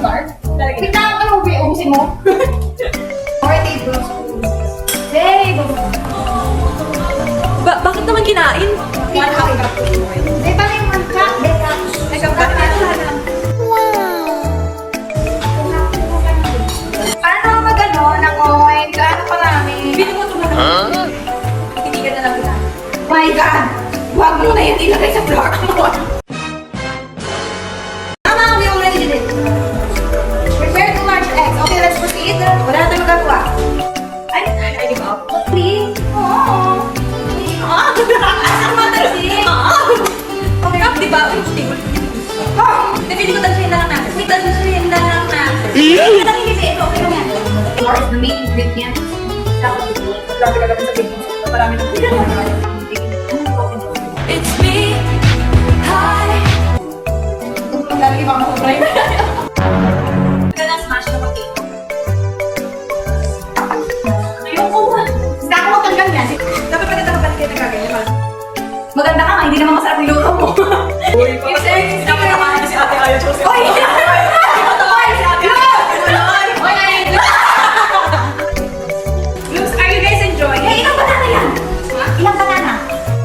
bar? Tignan ka mo, ubusin mo. Or tablespoons. Bakit naman kinain? One cup. May pa rin one cup. Paano mag-ano na coin? Gaano pa namin? Bili mo ito na. Titigan na lang kita. My God! Huwag mo na yan ilagay sa vlog mo. Mama, we already did it. Prepare 2 large eggs. Okay, let's proceed. Wala na tayong magagawa. Ay, di ba? Please? Oo. Asa mo kasi? Okay, di ba? Hindi ko. Pili ko dalhin na lang natin. Wait, dalhin na lang natin. Hindi ka nakikita ito. Okay lang yan. Or the main ingredient. Dapat ito. Grabe ka naman sa baking soda. Marami na po. It's me. Hi. Lalagay ba ako sa fry? Ito lang smash na potato. Ayoko ba? Gusto ako matanggal yan. Dapat pagkita ka pala kayo nagkaganyan. Maganda ka nga, hindi naman masarap yung luto mo. Uy, pinapatamahan si ate ayaw siya. Oy! Pinapatamahan si ate! Oy, Looks, are you guys enjoying? Eh, ilang banana yan? Ilang banana?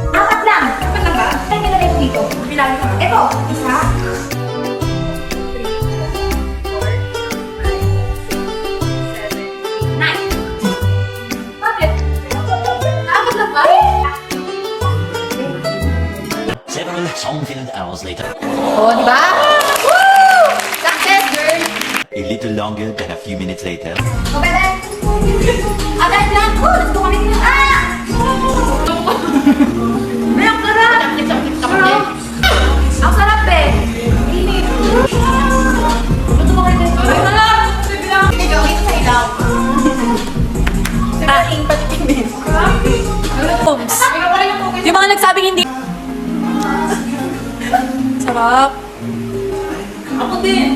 4 lang. Dapat lang ba? Ay, nilagay ko dito. Bilangin ko. Ito, isa. 9. Bakit? 4 lang ba? Several song-filled hours later, Oh, di ba? Woo! Success, girl! a little longer than a few minutes later. O, bebe! Agad lang! Oh, let's go kami! Ah! May ang sarap! Sarap! Ang sarap eh! Init! Luto mo kayo dito. Ay, sarap! Ito sa ilaw. Kain patikimin. Oops. Yung mga nagsabing hindi. Sarap. Ako din.